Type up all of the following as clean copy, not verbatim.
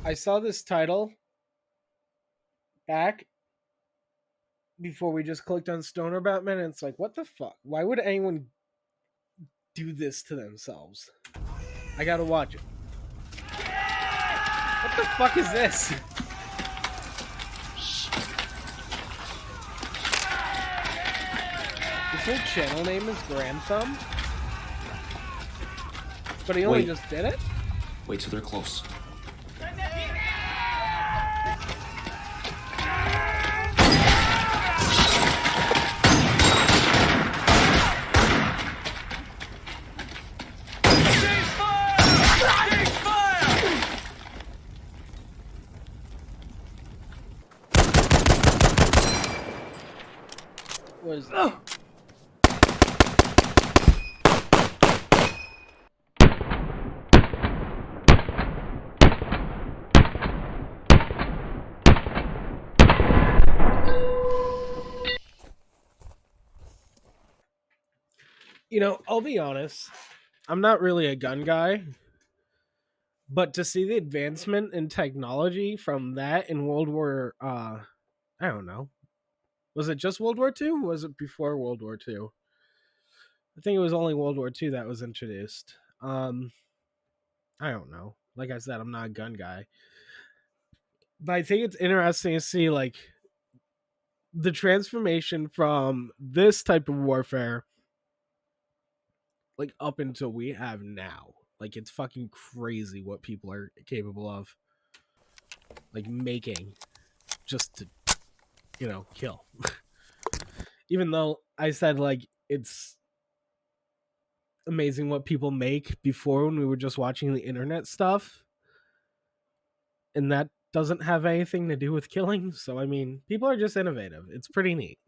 I saw this title back before we just clicked on Stoner Batman, and it's like, what the fuck? Why would anyone do this to themselves? I gotta watch it. What the fuck is this? His whole channel name is Garand, but he only just did it? Wait till they're close. Was I'll be honest. I'm not really a gun guy, but to see the advancement in technology from that in World War, I don't know. Was it just World War II? Was it before World War II? I think it was only World War II that was introduced. I don't know. Like I said, I'm not a gun guy, but I think it's interesting to see like the transformation from this type of warfare, like up until we have now. Like it's fucking crazy what people are capable of, like making just to, kill. Even though I said like it's amazing what people make before when we were just watching the internet stuff, and that doesn't have anything to do with killing. So I mean, people are just innovative. It's pretty neat.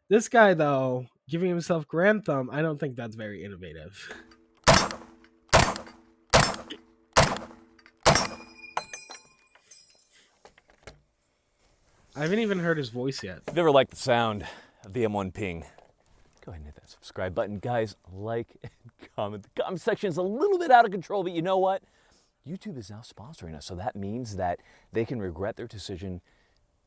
This guy though, giving himself Grand Thumb, I don't think that's very innovative. I haven't even heard his voice yet. If you ever liked the sound of the M1 ping, go ahead and hit that subscribe button. Guys, like and comment. The comment section is a little bit out of control, but you know what? YouTube is now sponsoring us, so that means that they can regret their decision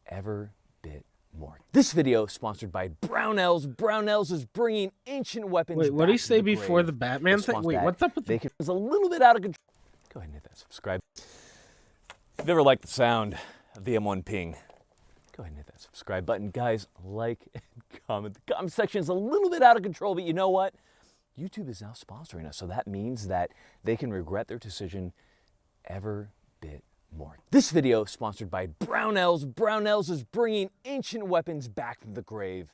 ever bit more. This video is sponsored by Brownells. Brownells is bringing ancient weapons. Wait, what did he back say to the before grave. the Batman thing? Wait, what's up with they can? It's a little bit out of control. Go ahead and hit that subscribe. If you ever liked the sound of the M1 ping, go ahead and hit that subscribe button. Guys, like and comment. The comment section is a little bit out of control, but you know what? YouTube is now sponsoring us, so that means that they can regret their decision ever bit more. This video is sponsored by Brownells. Brownells is bringing ancient weapons back from the grave.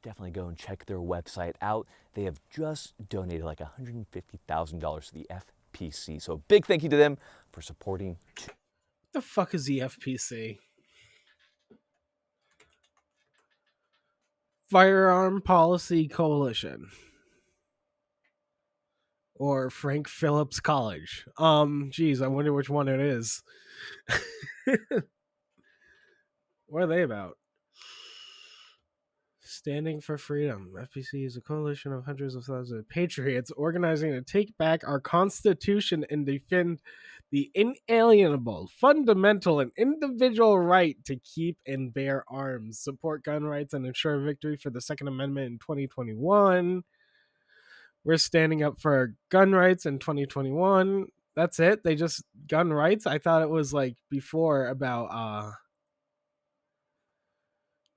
Definitely go and check their website out. They have just donated like $150,000 to the FPC. So big thank you to them for supporting. What the fuck is the FPC? Firearm Policy Coalition. Or Frank Phillips College. Geez, I wonder which one it is. What are they about? Standing for Freedom. FPC is a coalition of hundreds of thousands of patriots organizing to take back our Constitution and defend the inalienable, fundamental, and individual right to keep and bear arms, support gun rights, and ensure victory for the Second Amendment in 2021. We're standing up for gun rights in 2021. That's it? They just gun rights? I thought it was like before about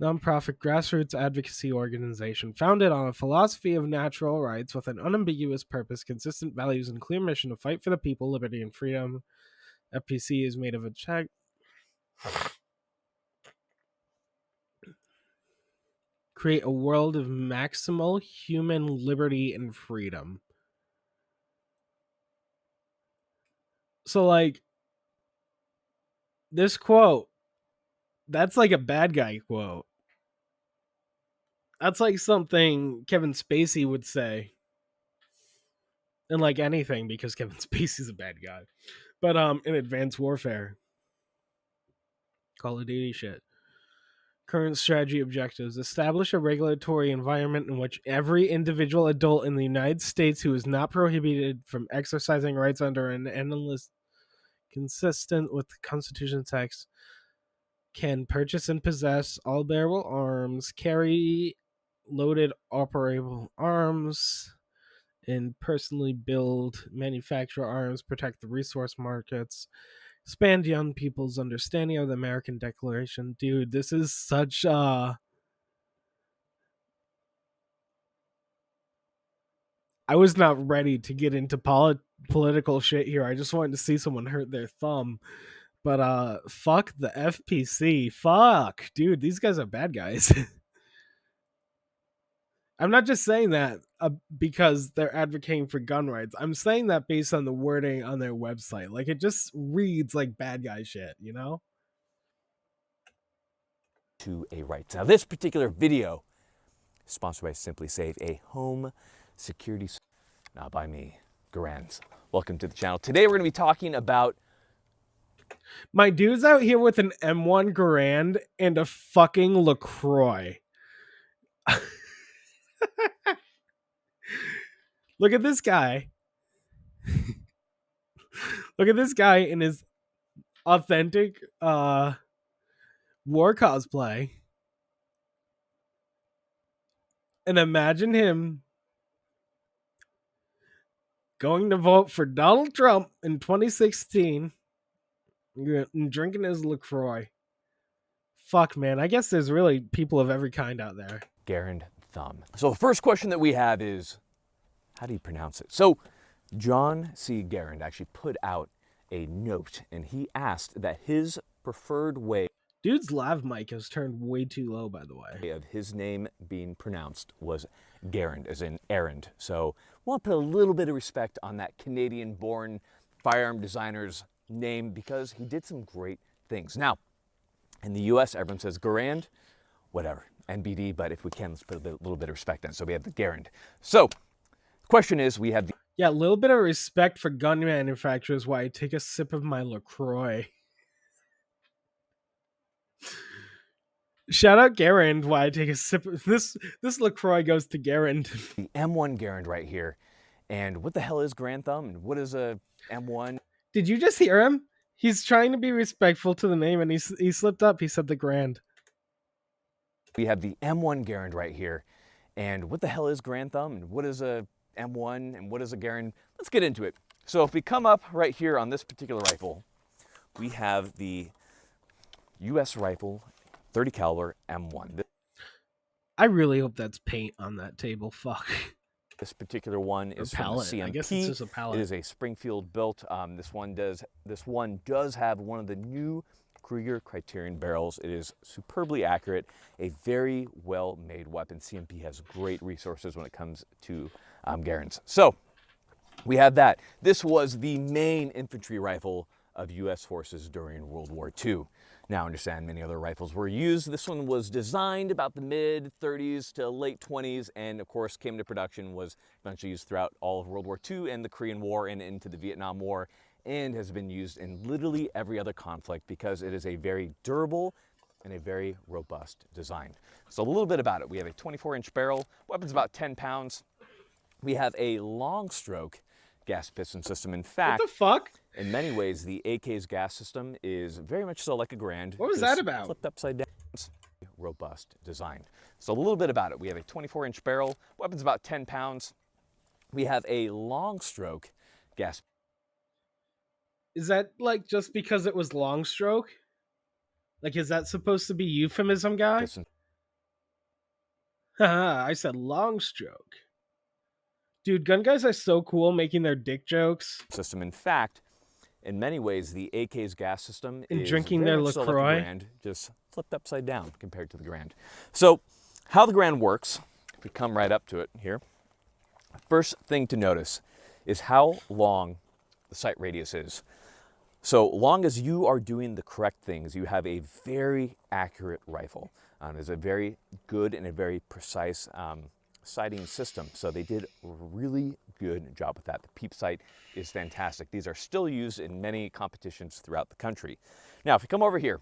nonprofit grassroots advocacy organization founded on a philosophy of natural rights with an unambiguous purpose, consistent values, and clear mission to fight for the people, liberty, and freedom. FPC is made of a check. Create a world of maximal human liberty and freedom. So, like, this quote, that's like a bad guy quote. That's like something Kevin Spacey would say. And like anything, because Kevin Spacey's a bad guy. But in Advanced Warfare. Call of Duty shit. Current strategy objectives: establish a regulatory environment in which every individual adult in the United States who is not prohibited from exercising rights under an endless consistent with the Constitution text can purchase and possess all bearable arms, carry loaded operable arms, and personally build, manufacture arms, protect the resource markets, expand young people's understanding of the American Declaration. Dude, this is such I was not ready to get into political shit here. I just wanted to see someone hurt their thumb. But fuck the FPC. Fuck. Dude, these guys are bad guys. I'm not just saying that because they're advocating for gun rights. I'm saying that based on the wording on their website. Like, it just reads like bad guy shit, you know? To a rights. Now, this particular video is sponsored by Simply Safe, a home security. Now, by me, Garand. Welcome to the channel. Today, we're going to be talking about My dude's out here with an M1 Garand and a fucking LaCroix. Look at this guy. Look at this guy in his authentic war cosplay. And imagine him going to vote for Donald Trump in 2016 and drinking his LaCroix. Fuck, man. I guess there's really people of every kind out there. Garand thumb. So the first question that we have is, how do you pronounce it? So John C. Garand actually put out a note, and he asked that his preferred way Dude's lav mic has turned way too low, by the way. of his name being pronounced was Garand, as in errand. So we want to put a little bit of respect on that Canadian-born firearm designer's name because he did some great things. Now, in the U.S., everyone says Garand, whatever, NBD, but if we can, let's put a little bit of respect on it. So we have the Garand. So the question is, we have the... Yeah, a little bit of respect for gun manufacturers while I take a sip of my LaCroix. Shout out Garand while I take a sip of this LaCroix goes to Garand. The M1 Garand right here. And what the hell is Grand Thumb? And what is a M1? Did you just hear him? He's trying to be respectful to the name and he slipped up. He said the Grand. We have the M1 Garand right here. And what the hell is Grand Thumb? And what is a M1? And what is a Garand? Let's get into it. So if we come up right here on this particular rifle, we have the U.S. rifle 30 caliber M1. I really hope that's paint on that table. Fuck. This particular one is from the CMP. I guess it's just a pallet. It is a Springfield built. This one does have one of the new Krieger Criterion barrels. It is superbly accurate, a very well-made weapon. CMP has great resources when it comes to Garands. So we have that. This was the main infantry rifle of U.S. forces during World War II. Now, understand many other rifles were used. This one was designed about the mid-30s to late 20s, and of course came into production, was eventually used throughout all of World War II and the Korean War and into the Vietnam War, and has been used in literally every other conflict because it is a very durable and a very robust design. So a little bit about it. We have a 24-inch barrel, weapon's about 10 pounds. We have a long stroke gas piston system. In fact, What the fuck? in many ways, the AK's gas system is very much so like a Garand. What was that about? Flipped upside down. Robust design. So a little bit about it. We have a 24-inch barrel. Weapon's about 10 pounds. We have a long stroke gas. Is that like just because it was long stroke? Like, is that supposed to be euphemism, guy? Piston. Haha, I said long stroke. Dude, gun guys are so cool making their dick jokes. System. In fact, in many ways, the AK's gas system And is drinking very their much so like a LaCroix. Garand, just flipped upside down compared to the Garand. So how the Garand works, if we come right up to it here, first thing to notice is how long the sight radius is. So long as you are doing the correct things, you have a very accurate rifle. It's a very good and a very precise sighting system. So they did a really good job with that. The peep sight is fantastic. These are still used in many competitions throughout the country. Now, if we come over here,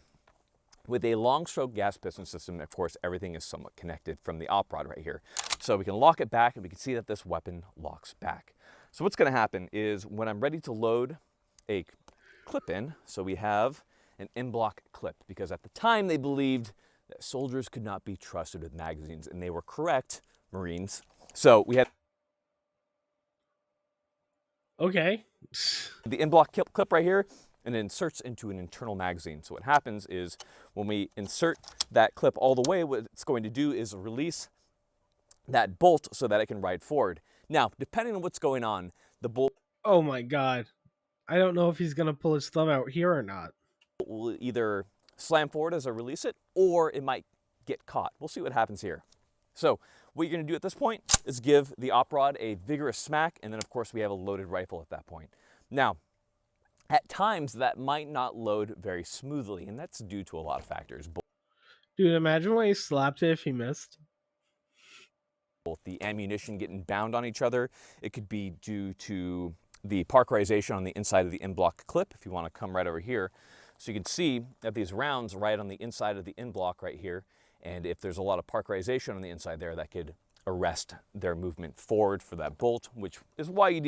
With a long stroke gas piston system, of course, everything is somewhat connected from the op rod right here. So we can lock it back and we can see that this weapon locks back. So what's gonna happen is when I'm ready to load a clip in, so we have an in-block clip, because at the time they believed that soldiers could not be trusted with magazines, and they were correct, Marines. So we had Okay. the in-block clip right here, and it inserts into an internal magazine. So what happens is when we insert that clip all the way, what it's going to do is release that bolt so that it can ride forward. Now, depending on what's going on, the bolt Oh my god. I don't know if he's gonna pull his thumb out here or not. will either slam forward as I release it, or it might get caught. We'll see what happens here. So what you're gonna do at this point is give the op rod a vigorous smack, and then of course we have a loaded rifle at that point. Now, at times that might not load very smoothly, and that's due to a lot of factors. Dude, imagine when he slapped it if he missed. Both the ammunition getting bound on each other, it could be due to the parkerization on the inside of the in-block clip, if you want to come right over here. So you can see that these rounds right on the inside of the in-block right here, and if there's a lot of parkerization on the inside there, that could arrest their movement forward for that bolt, which is why you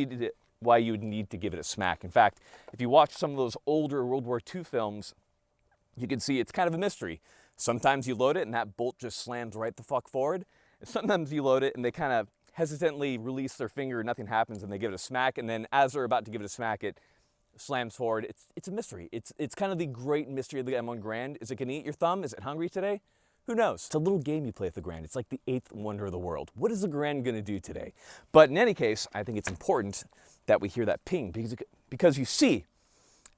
would need to give it a smack. In fact, if you watch some of those older World War II films, you can see it's kind of a mystery. Sometimes you load it and that bolt just slams right the fuck forward. And sometimes you load it and they kind of hesitantly release their finger and nothing happens, and they give it a smack, and then as they're about to give it a smack, it slams forward. It's a mystery. It's kind of the great mystery of the M1 Garand. Is it gonna eat your thumb? Is it hungry today? Who knows? It's a little game you play with the Garand. It's like the 8th wonder of the world. What is the Garand gonna do today? But in any case, I think it's important that we hear that ping, because you see,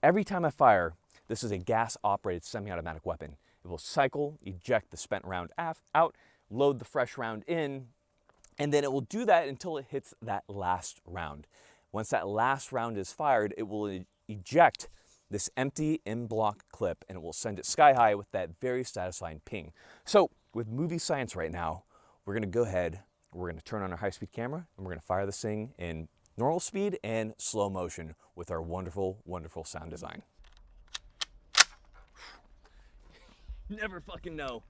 every time I fire, this is a gas-operated semi-automatic weapon. It will cycle, eject the spent round out, load the fresh round in, and then it will do that until it hits that last round. Once that last round is fired, it will eject this empty in-block clip, and it will send it sky high with that very satisfying ping. So with movie science right now, we're gonna go ahead, we're gonna turn on our high-speed camera, and we're gonna fire this thing in normal speed and slow motion with our wonderful, wonderful sound design. Never fucking know.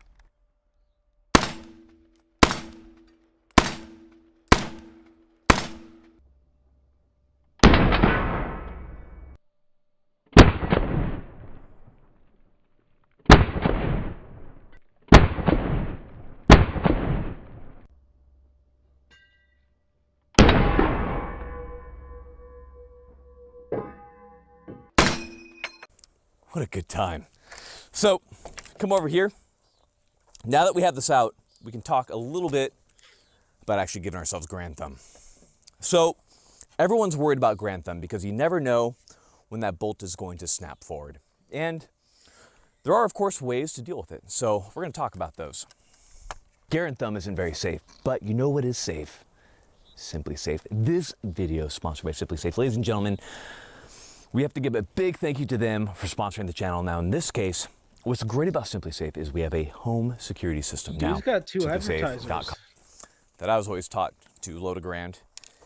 What a good time. So, come over here. Now that we have this out, we can talk a little bit about actually giving ourselves Garand thumb. So, everyone's worried about Garand thumb because you never know when that bolt is going to snap forward. And there are, of course, ways to deal with it. So, we're going to talk about those. Garand thumb isn't very safe, but you know what is safe? Simply Safe. This video is sponsored by Simply Safe. Ladies and gentlemen, we have to give a big thank you to them for sponsoring the channel. Now, in this case, what's great about Simply Safe is we have a home security system. Dude's now, got 2 SimpliSafe.com, advertisers. that I was always taught to load a Garand,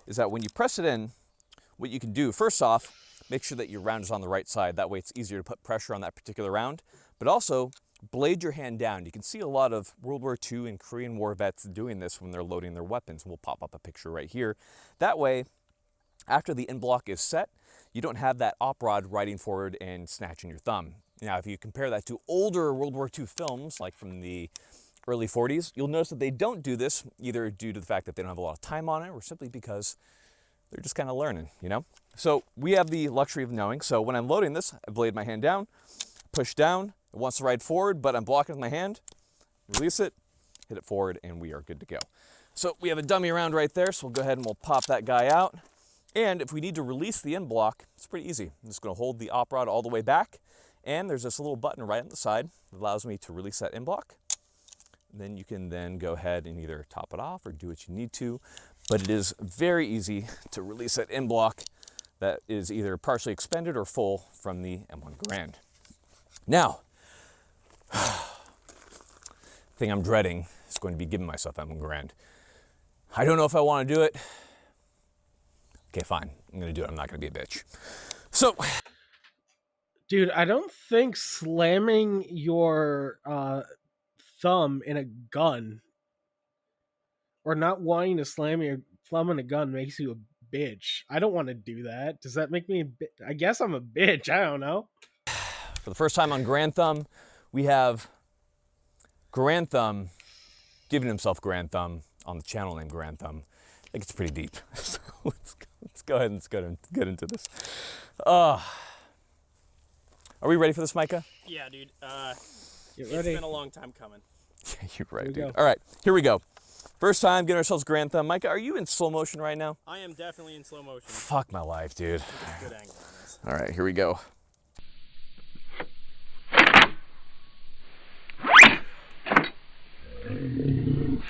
is that when you press it in, what you can do, first off, make sure that your round is on the right side. That way it's easier to put pressure on that particular round. But also, blade your hand down. You can see a lot of World War II and Korean War vets doing this when they're loading their weapons. We'll pop up a picture right here. That way, after the in-block is set, you don't have that op rod riding forward and snatching your thumb. Now, if you compare that to older World War II films, like from the early 40s, you'll notice that they don't do this, either due to the fact that they don't have a lot of time on it, or simply because they're just kind of learning, you know? So we have the luxury of knowing. So when I'm loading this, I blade my hand down, push down, it wants to ride forward, but I'm blocking with my hand, release it, hit it forward, and we are good to go. So we have a dummy round right there, so we'll go ahead and we'll pop that guy out. And if we need to release the end block, it's pretty easy. I'm just gonna hold the op rod all the way back, and there's this little button right on the side that allows me to release that end block. And then you can then go ahead and either top it off or do what you need to, but it is very easy to release that end block that is either partially expended or full from the M1 Garand. Now, thing I'm dreading is going to be giving myself M1 Garand. I don't know if I want to do it. Okay, fine. I'm going to do it. I'm not going to be a bitch. So, Dude, I don't think slamming your thumb in a gun or not wanting to slam your thumb in a gun makes you a bitch. I don't want to do that. Does that make me a bitch? I guess I'm a bitch. I don't know. For the first time on Grand Thumb, we have Grand Thumb giving himself Grand Thumb on the channel named Grand Thumb. I think it's pretty deep. So let's go ahead and get into this. Are we ready for this, Micah? Yeah, dude. Get It's ready. been a long time coming. Yeah, you're right, Here we dude. go. All right, here we go. First time getting ourselves Grand Thumb. Micah, are you in slow motion right now? I am definitely in slow motion. Fuck my life, dude. Good angle on this. All right, here we go.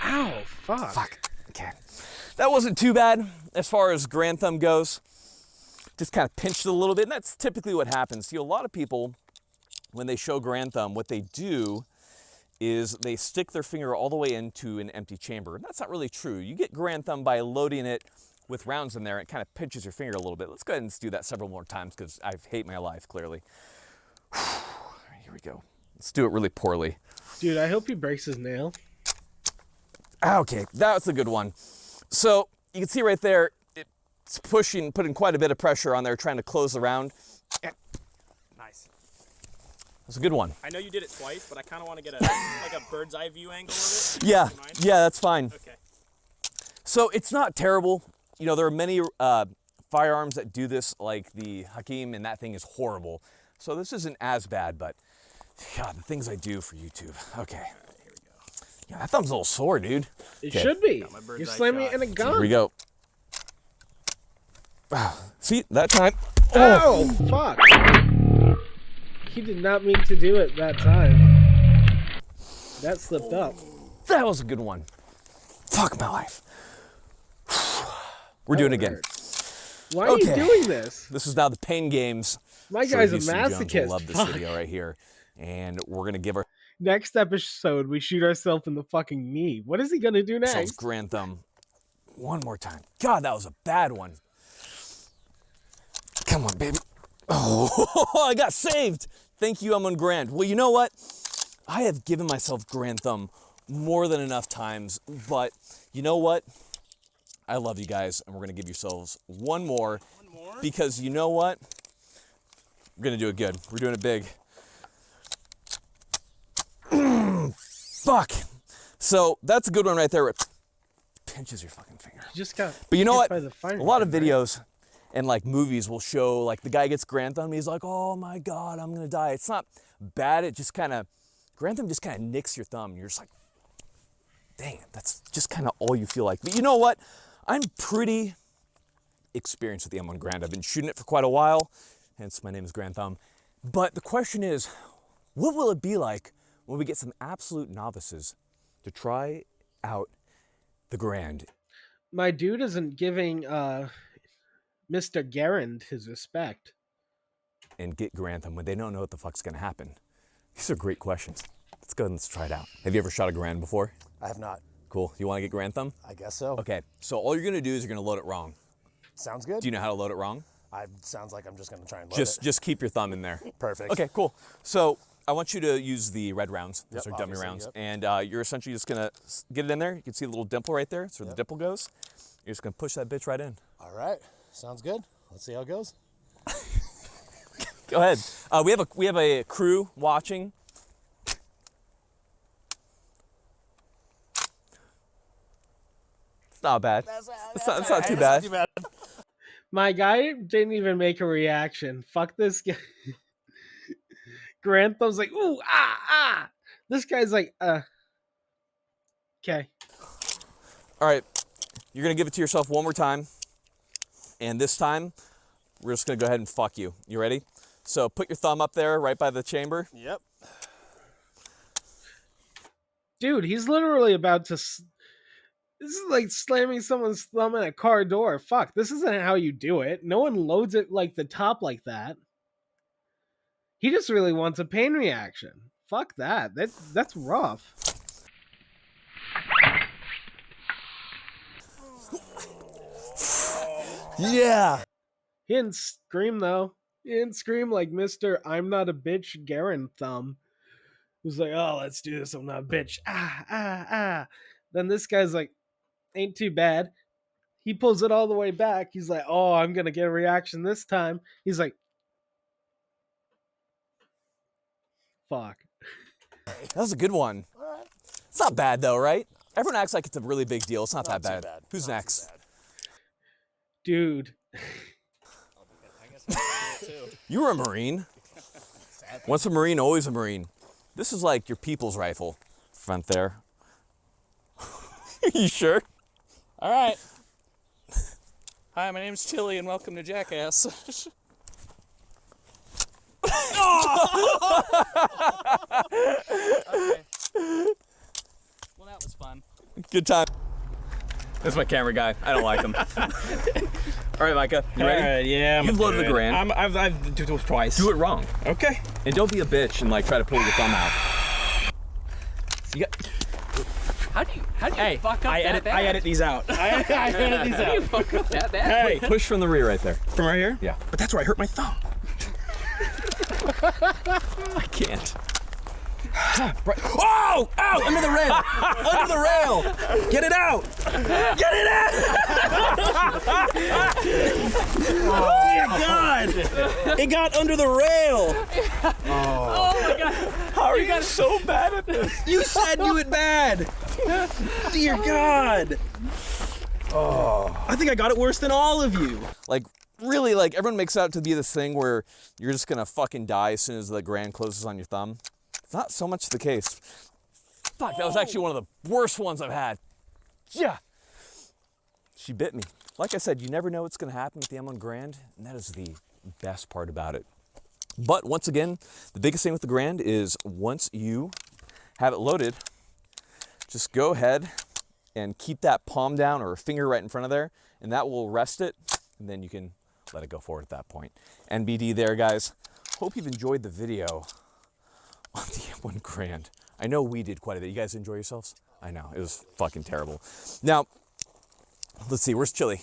Ow, fuck. Fuck. Okay. That wasn't too bad as far as Grand Thumb goes. Just kind of pinched it a little bit, and that's typically what happens. See, a lot of people, when they show Grand Thumb, what they do is they stick their finger all the way into an empty chamber. That's not really true. You get Grand Thumb by loading it with rounds in there. It kind of pinches your finger a little bit. Let's go ahead and do that several more times because I hate my life, clearly. All right, here we go. Let's do it really poorly. Dude, I hope he breaks his nail. Okay, that's a good one. So you can see right there, it's putting quite a bit of pressure on there, trying to close the round. Nice. That's a good one. I know you did it twice, but I kind of want to get a bird's eye view angle of it. Yeah, Do you mind? yeah, that's fine. Okay. So it's not terrible. You know, there are many firearms that do this, like the Hakim, and that thing is horrible. So this isn't as bad, but God, the things I do for YouTube. Okay. Here we go. Yeah, that thumb's a little sore, dude. It Okay. should be. my bird's You're eye slamming shot. it in a Here gun. we go. See, that time. Oh, fuck. He did not mean to do it that time. That slipped up. That was a good one. Fuck my life. We're doing it again. Why are you Okay. doing this? This is now the pain games. My Sure, guy's a Houston Jones will masochist. love this Fuck. video right here. And we're going to give Next episode, we shoot ourselves in the fucking knee. What is he gonna do ourselves next? Grand Thumb one more time. God, that was a bad one. Come on, baby. Oh, I got saved. Thank you, I'm on Grand. Well, you know what? I have given myself Grand Thumb more than enough times, but you know what? I love you guys, and we're going to give yourselves one more. One more. Because you know what? We're gonna do it good. We're doing it big. Fuck. So that's a good one right there. It pinches your fucking finger. You just got. But you know hit what? by the fire A lot of hydrant, right? videos and like movies will show like the guy gets Grand Thumb. He's like, oh my God, I'm gonna die. It's not bad. It just kind of, Grand Thumb just kind of nicks your thumb. You're just like, dang it. That's just kind of all you feel like. But you know what? I'm pretty experienced with the M1 Grand. I've been shooting it for quite a while. Hence my name is Grand Thumb. But the question is, what will it be like when we get some absolute novices to try out the Grand? My dude isn't giving Mr. Garand his respect. And get Grand Thumb when they don't know what the fuck's gonna happen? These are great questions. Let's go and let's try it out. Have you ever shot a Grand before? I have not. Cool. You wanna get Grand Thumb? I guess so. Okay, so all you're gonna do is you're gonna load it wrong. Sounds good. Do you know how to load it wrong? Sounds like I'm just gonna try and load Just keep your thumb in there. it. Perfect. Okay, cool. So I want you to use the red rounds. Those Yep, are dummy obviously, rounds. yep. And you're essentially just gonna get it in there. You can see the little dimple right there. That's where the dimple goes. You're just gonna push that bitch right in. All right. Sounds good. Let's see how it goes. Go ahead. We have a crew watching. It's not bad. It's not too bad. Too bad. My guy didn't even make a reaction. Fuck this guy. Grand Thumb's like, ooh, ah. This guy's like, okay. All right, you're gonna give it to yourself one more time, and this time we're just gonna go ahead and fuck you. You ready? So put your thumb up there, right by the chamber. Yep. Dude, he's literally about to. This is like slamming someone's thumb in a car door. Fuck, this isn't how you do it. No one loads it like the top like that. He just really wants a pain reaction. Fuck that. That's rough. Yeah. He didn't scream though. He didn't scream like Mr. I'm not a bitch Garand thumb. He was like, oh, let's do this. I'm not a bitch. Ah, ah, ah. Then this guy's like, ain't too bad. He pulls it all the way back. He's like, oh, I'm going to get a reaction this time. He's like, fuck. That was a good one. It's not bad though, right? Everyone acts like it's a really big deal. It's not that bad. Who's next? Dude. You were a Marine. Once a Marine, always a Marine. This is like your people's rifle. Front there. You sure? All right. Hi, my name's Chili, and welcome to Jackass. Okay. Well, that was fun. Good time. That's my camera guy. I don't like him. All right, Micah, you ready? All right, yeah. You've loaded the Garand. I've do it twice. Do it wrong. Okay. And don't be a bitch and like try to pull your thumb out. So you got... How do you fuck up I that edit. bad? I edit these out. I edit these How do you out. fuck up that bad? Hey, Push from the rear right there. from right here. Yeah. But that's where I hurt my thumb. I can't. Oh! Ow! Under the rail! Under the rail! Get it out! Get it out! Oh, dear God! It got under the rail! Oh my god! How are you so bad at this? You said do it bad! Dear God! Oh. I think I got it worse than all of you. Like, really, like, everyone makes it out to be this thing where you're just gonna fucking die as soon as the Garand closes on your thumb. It's not so much the case. Fuck, that was actually one of the worst ones I've had. Yeah. She bit me. Like I said, you never know what's gonna happen with the M1 Garand, and that is the best part about it. But once again, the biggest thing with the Garand is once you have it loaded, just go ahead and keep that palm down or a finger right in front of there, and that will rest it, and then you can let it go forward at that point. NBD there, guys. Hope you've enjoyed the video on the M1 Garand. I know we did quite a bit. You guys enjoy yourselves? I know, it was fucking terrible. Now, let's see, where's Chili?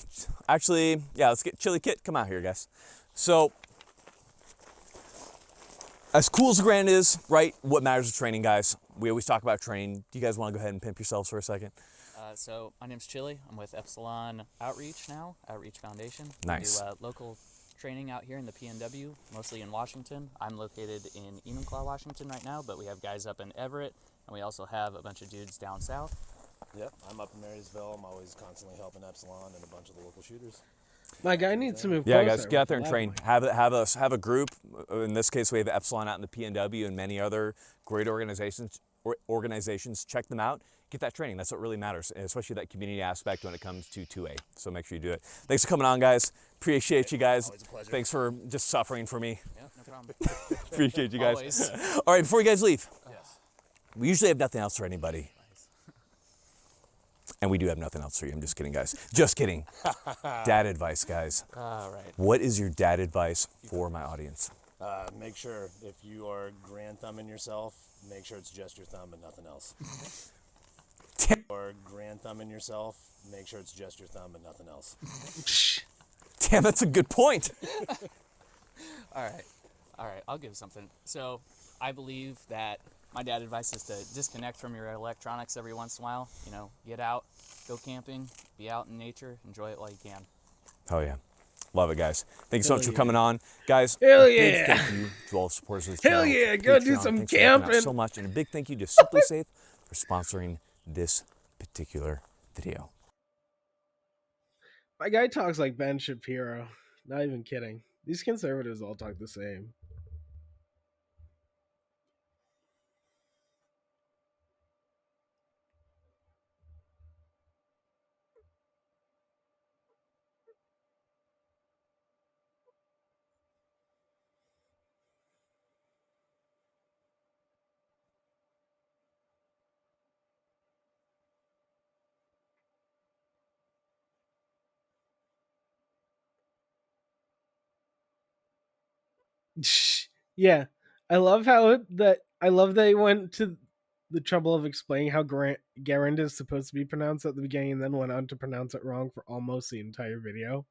Actually, yeah, let's get Chili Kit. Come out here, guys. So, as cool as the Garand is, right, what matters is training, guys. We always talk about training. Do you guys want to go ahead and pimp yourselves for a second? So my name's Chili. I'm with Epsilon Outreach now, Outreach Foundation. Nice. We do local training out here in the PNW, mostly in Washington. I'm located in Enumclaw, Washington right now, but we have guys up in Everett, and we also have a bunch of dudes down south. Yep, I'm up in Marysville. I'm always constantly helping Epsilon and a bunch of the local shooters. My guy needs to move Yeah, closer guys, get out there and with train. that Have a group. In this case, we have Epsilon out in the PNW and many other great organizations. Check them out. Get that training. That's what really matters, especially that community aspect when it comes to 2A. So make sure you do it. Thanks for coming on, guys. Appreciate you guys. Always a pleasure. Thanks for just suffering for me. Yeah, no problem. Appreciate you guys. Always. All right, before you guys leave, Yes. we usually have nothing else for anybody. And we do have nothing else for you. I'm just kidding, guys. Just kidding. Dad advice, guys. All right. What is your dad advice for my audience? Make sure if you are grand thumbing yourself, make sure it's just your thumb and nothing else. Or grand thumbing yourself, make sure it's just your thumb and nothing else. Damn, that's a good point. All right, I'll give something. So I believe that my dad advice is to disconnect from your electronics every once in a while. You know, get out, go camping, be out in nature, enjoy it while you can. Oh, yeah. Love it, guys. Thank you so much for coming on. Guys, Hell a big yeah. thank you to all the supporters of this Hell channel. yeah, go do Patreon, some thanks for helping out camping. so much. And a big thank you to Simply Safe for sponsoring this particular video. My guy talks like Ben Shapiro. Not even kidding. These conservatives all talk the same. Yeah, I love I love they went to the trouble of explaining how Garand is supposed to be pronounced at the beginning, and then went on to pronounce it wrong for almost the entire video.